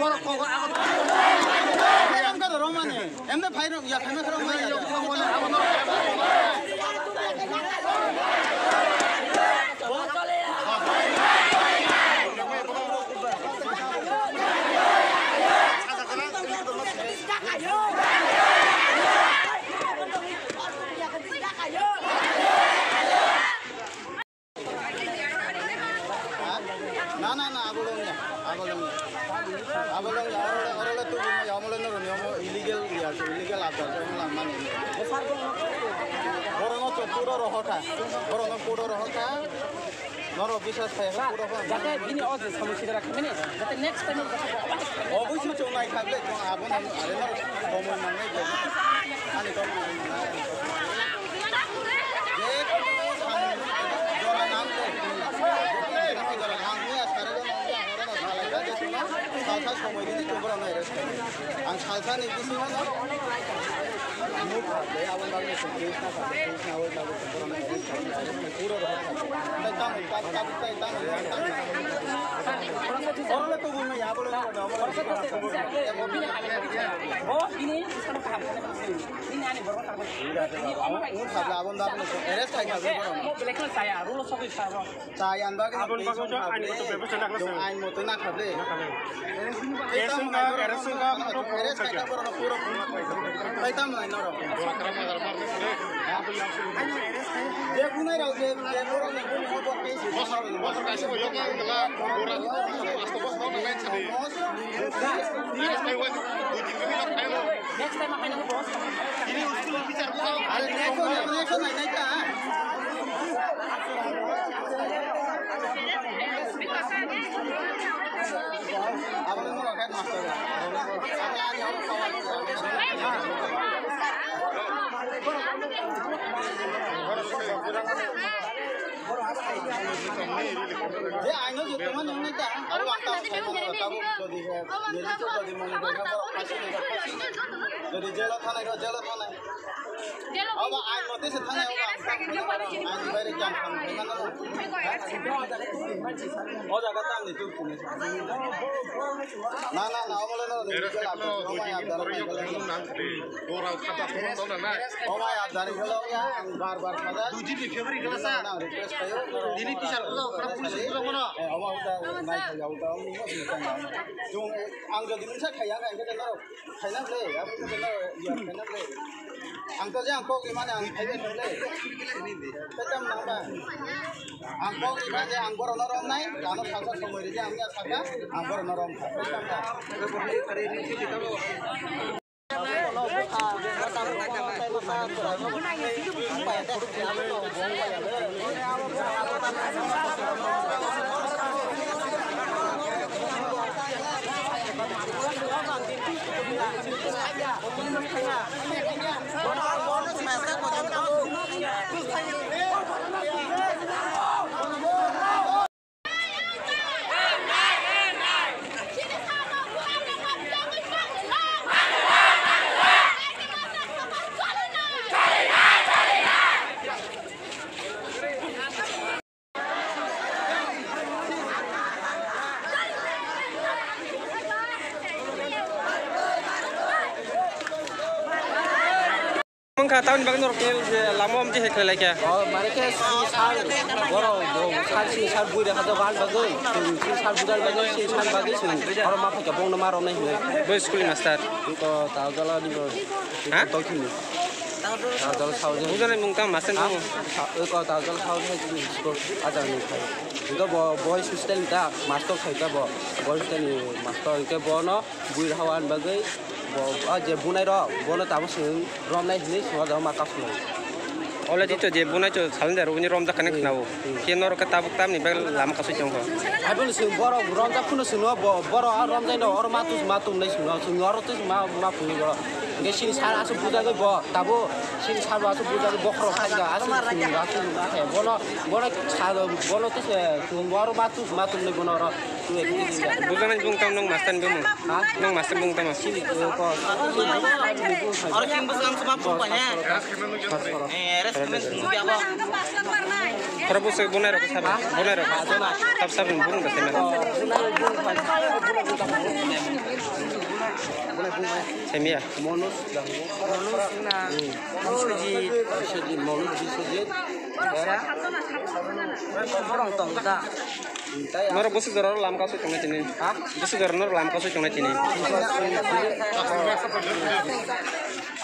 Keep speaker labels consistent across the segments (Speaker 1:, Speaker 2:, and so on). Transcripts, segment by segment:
Speaker 1: Borok Em đã phải rồi, giờ phải không mấy giờ. Na abolongnya. Abolong orang itu punya abolong itu illegal ya, illegal apa? Orang mana ini? Orang itu pura rohaka, orang itu pura rohaka. Noro bisa saya pura rohaka.
Speaker 2: Jadi ini aja sama kita rakyat ini. Jadi next time
Speaker 1: oh bisa cuma naik kabel, cuma abon ada noro komun mana jadi. Ani komun. Salsa সময় দিতে তোমরা না রেস্ট আং salsa নি দিছি না মুখ খাবে আবার লাগে সুইস না খাবে সুইস না হই যাবে তোমরা না রেস্ট পুরো তাই তাম ওরলে তো বলনা ইয়া বলে
Speaker 2: oh ini sana paham ini ani baru tak
Speaker 1: মুখ খাবে আবন দাব না রেস্ট খাই খাবে
Speaker 2: mau belikan saya rulo sobi saya
Speaker 1: cyan বাগে আবন বাগে আইন মতো ব্যবস্থা না খাবে আইন মতো না খাবে
Speaker 2: next time akan aku bos
Speaker 1: ini usul bicara Abang mau kan master. Dia ayo gitu teman yang ini kan. Kalau waktu saya mau tahu jadi jadi mau jadi jalan tanah. Apa ayo mati setengah orang. Ayo beri jam gimana lo? Oh jaga tangan itu punya. Nah, awalnya lo dari kalau ya bar saja. Tujuh di Februari kalau saya request kayo. Ini bisa kalau pulis itu mana? Awal udah naik ya udah ini Jung angka di mana kaya kan kita tahu. Kaya le, apa kita tahu ya kaya le. Angka aja angka gimana angka le. Kita mana? Angka gimana angka orang naik, kalau salsa semua ini angka saja angka orang. Hari ini kita lo tahun bagian orang lama om je kerja lagi.
Speaker 3: Oh, mereka sihar, orang sihar budak ada bahan bagai, sihar budak bagai, sihar bagai sih. Orang apa ke bong nama orang ni?
Speaker 2: bos sekolah master
Speaker 3: Itu tahu kalau ni.
Speaker 2: Hah?
Speaker 3: Tahu kini. Tahu kalau tahu je.
Speaker 2: bukan mungkin master tu
Speaker 3: Itu tahu kalau tahu je sekolah ada ni. Itu boy hostel dah, master saya boy hostel ni master itu boy no budak hawan bagai. Je bunai ro, bono tahu sih, rom naik ni semua dah makan semua.
Speaker 2: oleh itu je bunai tu saling dah rupanya rom tak kena kenau kian orang kata buktam ni bel lama kasus jongko
Speaker 3: Abang sih boro rom tak pun semua boro rom tak no orang matum ni semua orang tu semua punya boro. Nggak sini salah asal budak tu bo, tahu sini salah asal budak tu bokro saja asal bono bono tu semua orang matum ni bono orang tu
Speaker 2: bukan bungtam nong master bung nong master bungtam
Speaker 3: sini tu kau
Speaker 1: orang yang besar semua punya.
Speaker 2: terus bunai rok sabar bunai rok tab sabun bung dah semen Semia.
Speaker 3: Monus dan
Speaker 4: Bonus na Biswajit.
Speaker 3: Biswajit, Monus Biswajit.
Speaker 4: Orang tong ta.
Speaker 2: Nor busi doror lam kasu chunga chini. Ha? Busi doror nor lam kasu chunga chini.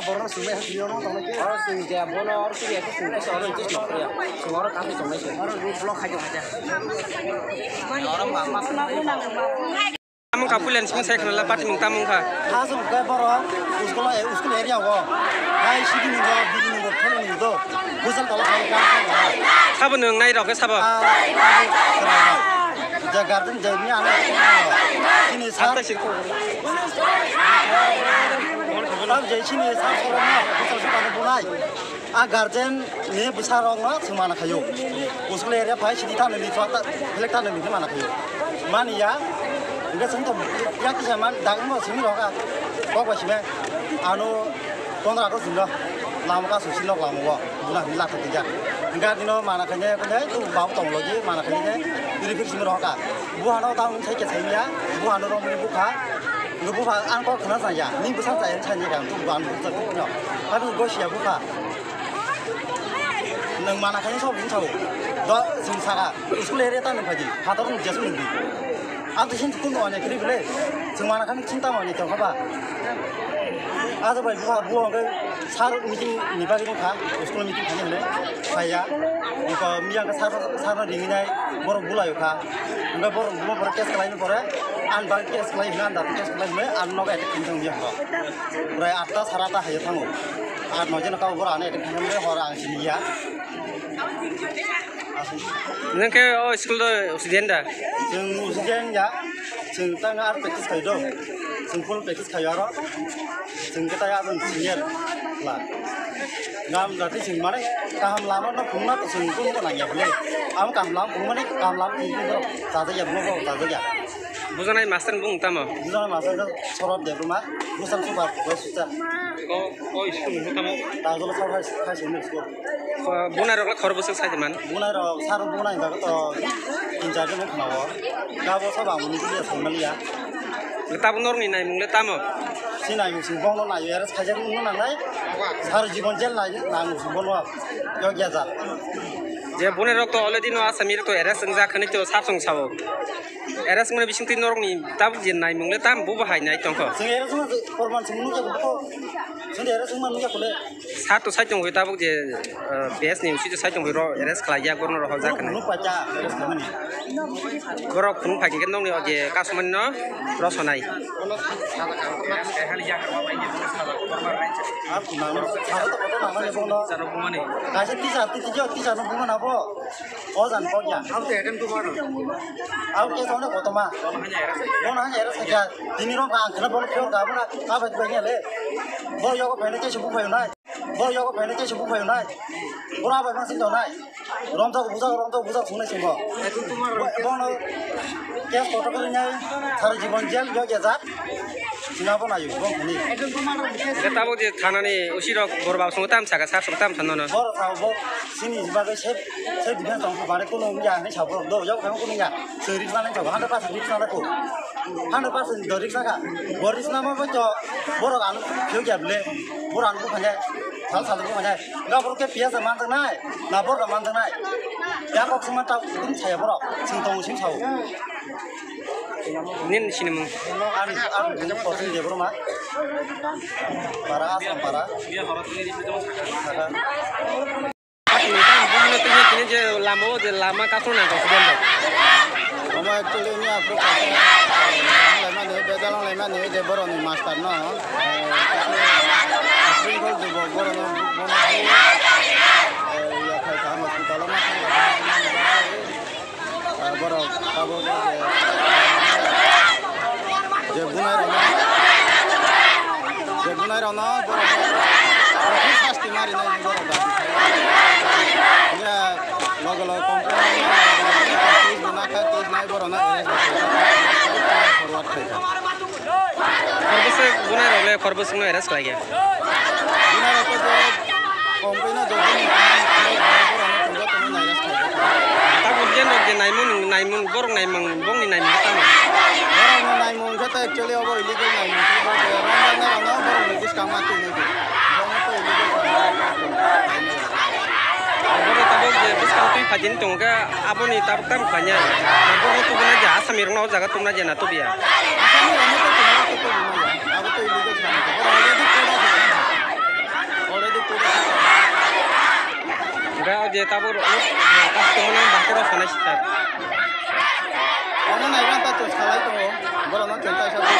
Speaker 3: Borong sungai hasilnya orang tahu lagi. Orang sungai bono orang sih itu sungai seorang itu siapa ya? Semua orang kami sungai sih.
Speaker 4: Orang di blok aja aja. Orang mama.
Speaker 2: Tamung kapulen sing sai khna la pati mung tamung kha.
Speaker 3: Hasil kayak borong, uskul area gua. Hai sih ini gua bikin gua kalau ini tuh, gusal kalau kayak kan.
Speaker 2: Sabo nung nai rok sabo.
Speaker 3: Jakarta jadinya anak. Ini
Speaker 2: Atta sik.
Speaker 3: Tapi jadi sini saya orangnya besar sekali mulai. Garden ini besar orangnya semana kayu. Usul area baik sini tanah di suatu, helek tanah di mana kayu. Mana ya? Enggak sentuh. Yang kita mana dagang mau sini loh kan? Kok sih anu kontrak aku sudah lama kan susi lok lama wah, bulan bila ketiga. Enggak dino mana kayaknya itu bau tong lagi mana kayaknya diri sini loh kan. Buah anu tahun saya kesini ya, buah anu orang buka. Nggak buka, angkor kena saja. Ini besar saya cari kan, tuh bukan besar tuh punya. Tapi gue siap buka. Neng mana kayaknya soal ini tahu. Dah singsaga, usul area tanah pagi. Hatorun jasa lebih. Atau sih pun orang yang kiri boleh. Semana kami cinta mana itu apa? Atau baik buka ke saru meeting ni bagi ni kan, usul meeting kan ni saya. Jika miang ke saru dinginai baru bulai kan. Enggak baru kes lain baru. An bang kes lain nan dat kes lain me an nog ada kencang dia kok. Berai atas sarata hayo tangu. An nojen kau baru ane ada kencang me orang sini ya.
Speaker 2: Nang ke school do student da.
Speaker 3: Jeng usian ya. Jeng tengah praktis kayu do. Jeng full praktis kayu aro. Jeng kita ya pun senior lah. Ngam berarti jeng mana kaham lama no bunga tu jeng pun kan lagi boleh. Am kaham lama bunga ni kaham lama ini bro. Tadi ya bunga tadi ya.
Speaker 2: Bujanai master bung tamo.
Speaker 3: Bukan masa itu sorot dia rumah, bukan suka, gue susah.
Speaker 2: Ko school mu tamo.
Speaker 3: Tahu kalau sorot kasih ini school.
Speaker 2: Bunai rok la khor busuk sai man.
Speaker 3: Bunai ro, saru bunai enggak tuh injak mau kenapa? Gak mau sama ini dia sama dia.
Speaker 2: Letab nor ni nai mung le tamo.
Speaker 3: Sini ayo sih bong nona ya, harus kajian nona nai. Saru jibon jel nai, nang sih bong nona, yo giaza.
Speaker 2: Je bunai rok to already no asamir to eras engja khani to sapsung sawo. Eras mana bising tin norong ni tab jen nai mung le tam bu bahai nai tongko.
Speaker 3: Sehingga eras semua korban semua nuja kok. Sehingga eras semua nuja kole.
Speaker 2: Satu sai tong tab je bes ni usi sai tong ro eras khlaya gorno ro hojak
Speaker 3: Nu paca eras kemana ni?
Speaker 2: Borok khung phai ke nong ni je kasman no ro sonai.
Speaker 3: Aku nama, saru tu kota nama ni bong no. Kasih tiga no bunga apa? Oh jan kau ya. Aku ke sana kota mah. Bong nanya eras saja. Ini orang kan kena bong kau dah mana? Apa tu begini le? Bong yo kau pernah cek sebuk pernah naik. Bong yo kau pernah cek sebuk pernah naik. Bong apa masih tahu naik? Orang tahu buza sungai semua. Bong no. Kes kota kerja, saru jibon jel yo jazat. Singapura naik bong ini.
Speaker 2: Letab je thana ni usi ro borba sung tam saga sa sung tam thano no.
Speaker 3: Bor tahu bor sini sebagai chef di sana sampai pada kono punya ni siapa do jauh kamu kono ya. Seri sana ni siapa? 100% di sana tu. 100% dari sana. Bor di sana apa jo? Bor kan juga boleh. Bor anu punya. Salah punya. Enggak bor ke biasa manteng naik. Nah bor manteng naik. Ya kok semua tahu pun saya bor. Singtong sing tahu.
Speaker 2: Nin sini mung.
Speaker 3: Anu ini posisi dia bor mah. Para asam para.
Speaker 2: Bukan tuh ni je lama kasus nak student do.
Speaker 1: Nama actually ni aku kata lama ni beda lama ni je baru ni master no. Single je baru no mana ya kai kam hospital ma kan baru kabo je bunai rana baru pasti mari na baru dah. Ya logo company bina ka tes nai baru na forward kai.
Speaker 2: Korbus bunai role korbus no eras lagi.
Speaker 1: Bunai ko je company na jogi ni baru na tunggu tunggu nai ras kai.
Speaker 2: Tak ujian dok je naimun borong naimang bong ni naimang tama.
Speaker 1: Baru na nai naik mungkin kita actually apa illegal naik mungkin orang baru diskam mati nih. Orang itu illegal.
Speaker 2: Boro tabo je biskang tui phajin tongga aboni tabuk tam khanya. Boro tu guna ja asam irong nau jaga tumna je na to biya.
Speaker 1: Asam orang itu cuma itu ya. Aku tuh illegal kan. Already koda.
Speaker 2: Ga je tabo kas tumna bakoro sana sitar.
Speaker 1: Orang naik kan tak terus kalah itu. Baru nak cinta siapa?